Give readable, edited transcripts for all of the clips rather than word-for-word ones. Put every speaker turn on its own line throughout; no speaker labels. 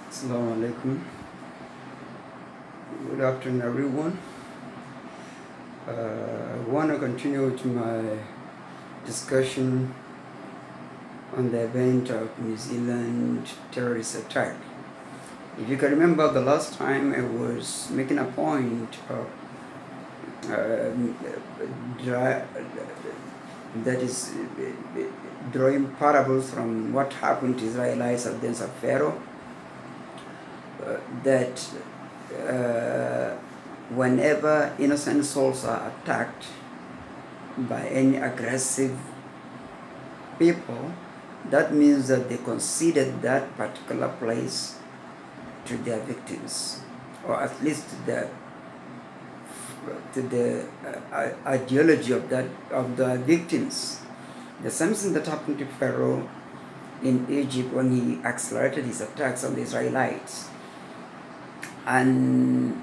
Assalamu alaikum. Good afternoon, everyone. I want to continue with my discussion on the event of New Zealand terrorist attack. If you can remember, the last time I was making a point of that is drawing parables from what happened to Israelites at the days of Pharaoh. That whenever innocent souls are attacked by any aggressive people, that means that they considered that particular place to their victims, or at least to the ideology of the victims. The same thing that happened to Pharaoh in Egypt when he accelerated his attacks on the Israelites. And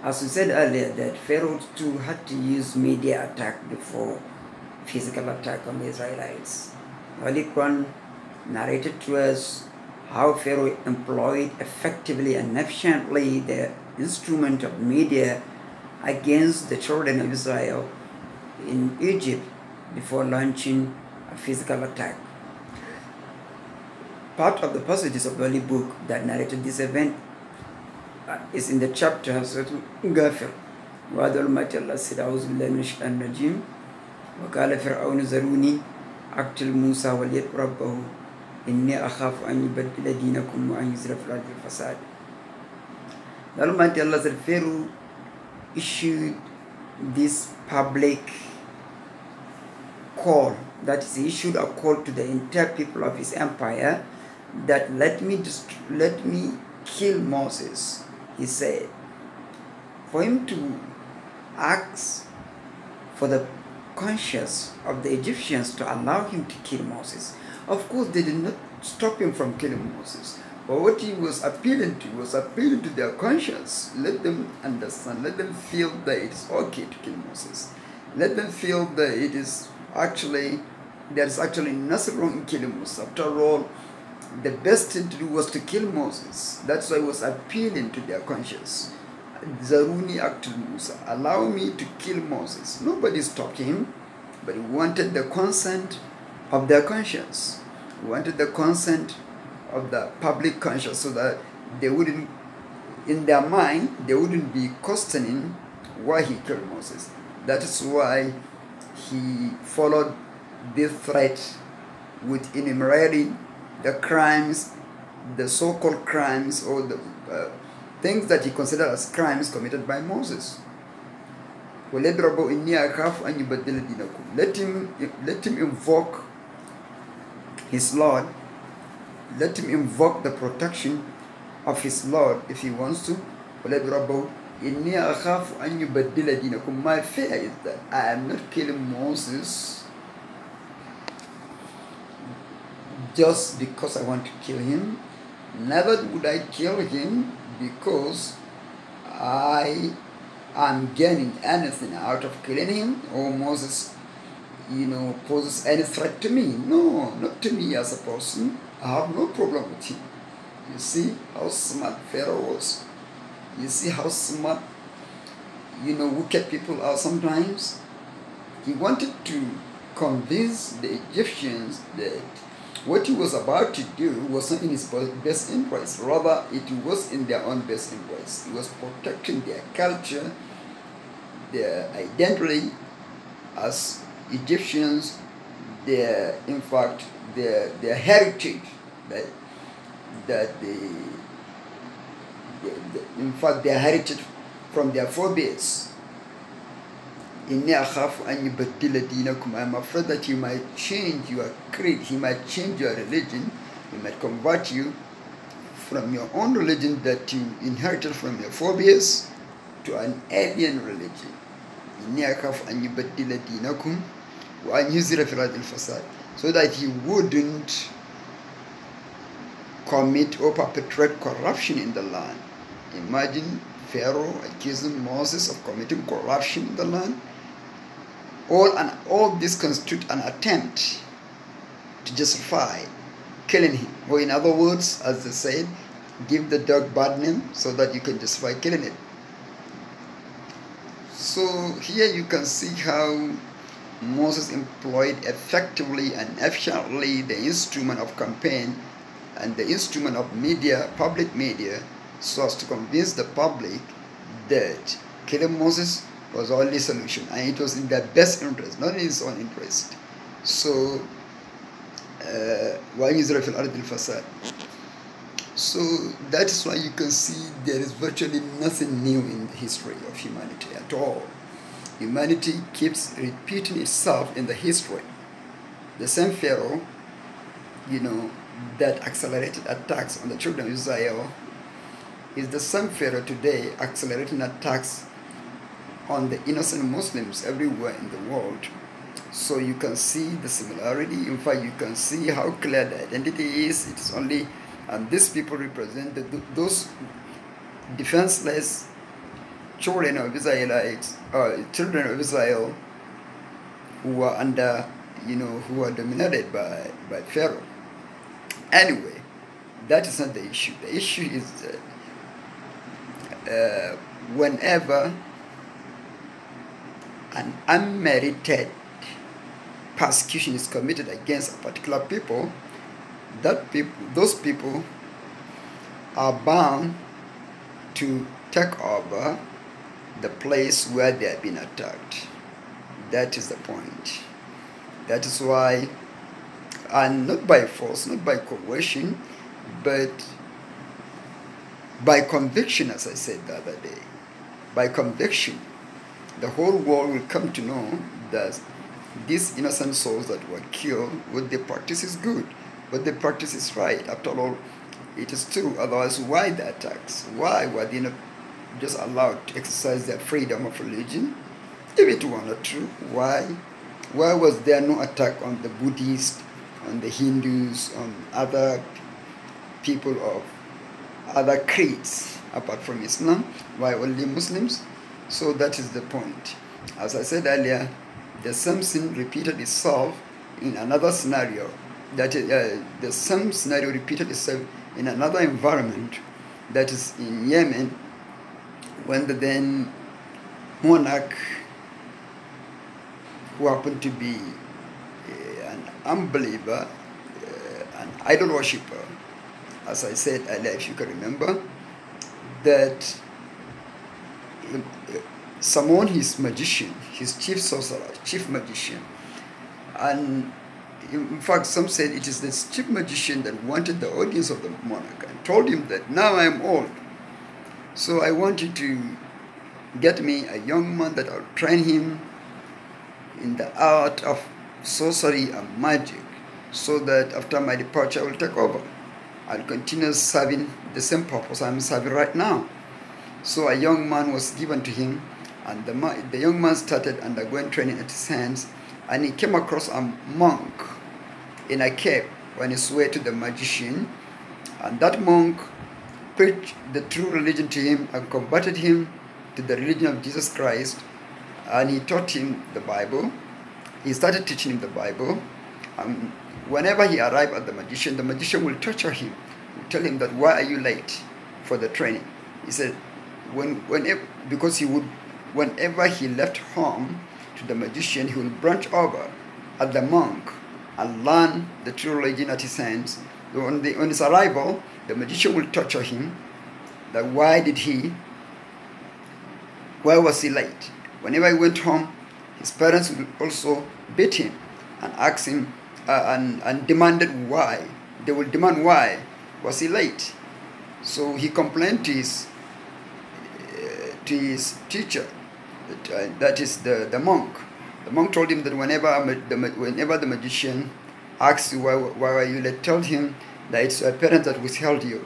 as we said earlier, that Pharaoh too had to use media attack before physical attack on the Israelites. Holy Quran narrated to us how Pharaoh employed effectively and efficiently the instrument of media against the children of Israel in Egypt before launching a physical attack. Part of the passages of the Holy Book that narrated this event is in the chapter Surah Ghafir. وَهَذَا الْمَتِ اللَّهِ سِدْ أَعُوذُ بِاللَّهِ مِنَ الشَّيْطَانِ الرَّجِيمِ وَقَالَ فِرْعَوْنُ ذَرُونِي أَقْتُلْ مُوسَى وَلْيَدْعُ رَبَّهُ إِنِّي أَخَافُ أَنْ يُبَدِّلَ دِينَكُمْ وَأَنْ يُظْهِرَ فِي الْأَرْضِ الْفَسَادَ. The Almighty Allah said Pharaoh issued this public call, that is, he issued a call to the entire people of his empire that let me kill Moses. He said, for him to ask for the conscience of the Egyptians to allow him to kill Moses. Of course, they did not stop him from killing Moses. But what he was appealing to their conscience. Let them understand, let them feel that it is okay to kill Moses. Let them feel that there is actually nothing wrong in killing Moses. After all, the best thing to do was to kill Moses. That's why he was appealing to their conscience. Zaruni Aktul Musa, allow me to kill Moses. Nobody stopped him, but he wanted the consent of their conscience. He wanted the consent of the public conscience so that they wouldn't, in their mind, they wouldn't be questioning why he killed Moses. That is why he followed this threat with enumerating the crimes, the so-called crimes, or the things that he considered as crimes committed by Moses. Let him invoke his Lord. Let him invoke the protection of his Lord if he wants to. My fear is that I am not killing Moses just because I want to kill him. Never would I kill him because I am gaining anything out of killing him, or Moses, poses any threat to me. No, not to me as a person. I have no problem with him. You see how smart Pharaoh was. You see how smart, wicked people are sometimes. He wanted to convince the Egyptians that what he was about to do was not in his best interest. Rather, it was in their own best interest. He was protecting their culture, their identity as Egyptians, their heritage their heritage from their forebears. I'm afraid that he might change your creed, he might change your religion, he might convert you from your own religion that you inherited from your forebears to an alien religion. So that he wouldn't commit or perpetrate corruption in the land. Imagine Pharaoh accusing Moses of committing corruption in the land. All this constitute an attempt to justify killing him. Or in other words, as they said, give the dog bad name so that you can justify killing it. So here you can see how Moses employed effectively and efficiently the instrument of campaign and the instrument of media, public media, so as to convince the public that killing Moses was the only solution, and it was in their best interest, not in his own interest. So, why Israel fil ard al-fasad? So that is why you can see there is virtually nothing new in the history of humanity at all. Humanity keeps repeating itself in the history. The same Pharaoh, that accelerated attacks on the children of Israel is the same Pharaoh today accelerating attacks on the innocent Muslims everywhere in the world. So you can see the similarity. In fact, you can see how clear the identity is. It is only, and these people represent those defenseless children of Israelites, children of Israel, who are under, who are dominated by Pharaoh. Anyway, that is not the issue. The issue is that whenever an unmerited persecution is committed against a particular people, those people are bound to take over the place where they have been attacked. That is the point. That is why, and not by force, not by coercion, but by conviction, as I said the other day. By conviction, the whole world will come to know that these innocent souls that were killed, what they practice is good, what they practice is right. After all, it is true. Otherwise, why the attacks? Why were they not just allowed to exercise their freedom of religion? If it were not true, why was there no attack on the Buddhists, on the Hindus, on other people of other creeds apart from Islam? Why only Muslims? So that is the point. As I said earlier, the same sin repeated itself in another scenario. That is, the same scenario repeated itself in another environment, that is in Yemen, when the then monarch, who happened to be an unbeliever, an idol worshipper, as I said earlier, if you can remember, that summoned his magician, his chief sorcerer, chief magician. And in fact, some said it is this chief magician that wanted the audience of the monarch and told him that now I am old, so I want you to get me a young man that I'll train him in the art of sorcery and magic, so that after my departure I will take over. I'll continue serving the same purpose I'm serving right now. So a young man was given to him, and the young man started undergoing training at his hands, and he came across a monk in a cave on his way to the magician, and that monk preached the true religion to him and converted him to the religion of Jesus Christ, and he taught him the Bible. He started teaching him the Bible, and whenever he arrived at the magician will torture him, will tell him that, why are you late for the training? He said, because whenever he left home to the magician, he will branch over at the monk and learn the true religion at his hands. On his arrival, the magician will torture him, that why was he late? Whenever he went home, his parents would also beat him and ask him and demanded why. They will demand why was he late. So he complained to his teacher, that is the monk. The monk told him that whenever the magician asks you why are you late, tell him that it's your parents that withheld you.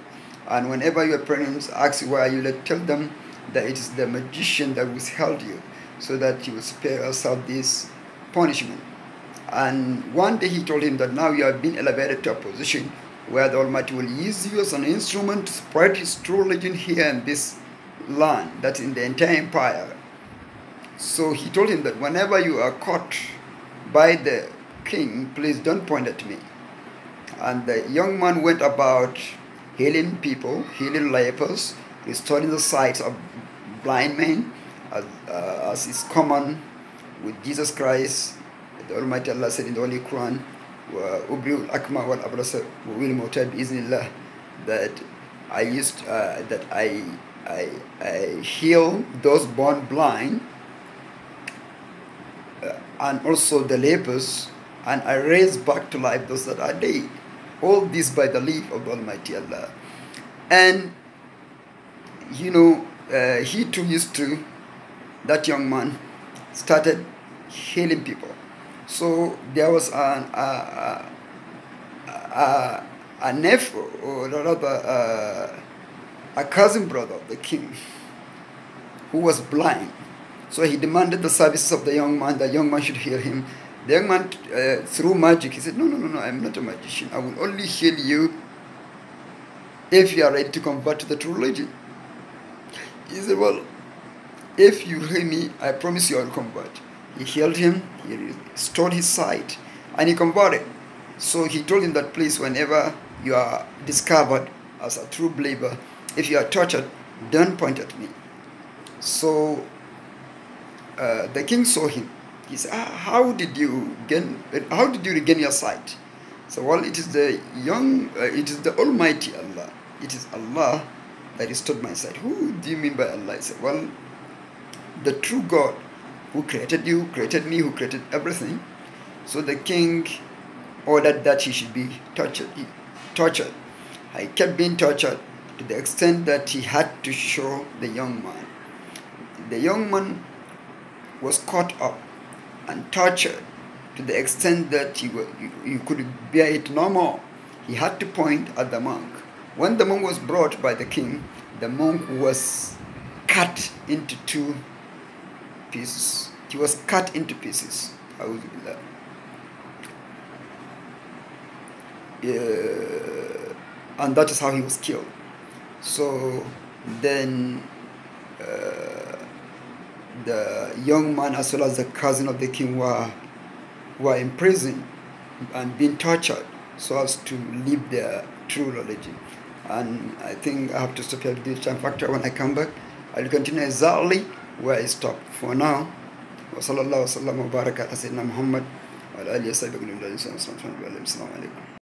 And whenever your parents ask you why are you late, tell them that it is the magician that withheld you, so that you will spare yourself this punishment. And one day he told him that now you have been elevated to a position where the Almighty will use you as an instrument to spread His true religion here in this land, that's in the entire empire. So he told him that whenever you are caught by the king, please don't point at me. And the young man went about healing people, healing lepers, restoring the sight of blind men, as is common with Jesus Christ. The Almighty Allah said in the Holy Quran, "Ubriul akma wal abrasa will mutab iznillah," that I heal those born blind, and also the lepers, and I raise back to life those that are dead. All this by the leave of the Almighty Allah. And he too used to, that young man started healing people. So there was a nephew, or rather a cousin brother of the king, who was blind. So he demanded the services of the young man. The young man should heal him. The young man, through magic, he said, no, I'm not a magician. I will only heal you if you are ready to convert to the true religion. He said, well, if you heal me, I promise you I will convert. He healed him, he restored his sight, and he converted. So he told him that, please, whenever you are discovered as a true believer, if you are tortured, don't point at me. So the king saw him. He said, how did you regain your sight? So, well, it is the Almighty Allah. It is Allah that restored my sight. Who do you mean by Allah? I said, well, the true God who created you, created me, who created everything. So the king ordered that he should be tortured. He kept being tortured to the extent that he had to show the young man. The young man was caught up and tortured to the extent that he could bear it no more. He had to point at the monk. When the monk was brought by the king, the monk was cut into 2 pieces. He was cut into pieces. And that is how he was killed. So then the young man, as well as the cousin of the king, were in prison and being tortured so as to live their true religion. And I think I have to stop here with the time factor. When I come back, I'll continue exactly where I stopped. For now, wa sallallahu wa sallam wa baraka ala sayyidina Muhammad wa ala alihi wa sahbihi wa sallam.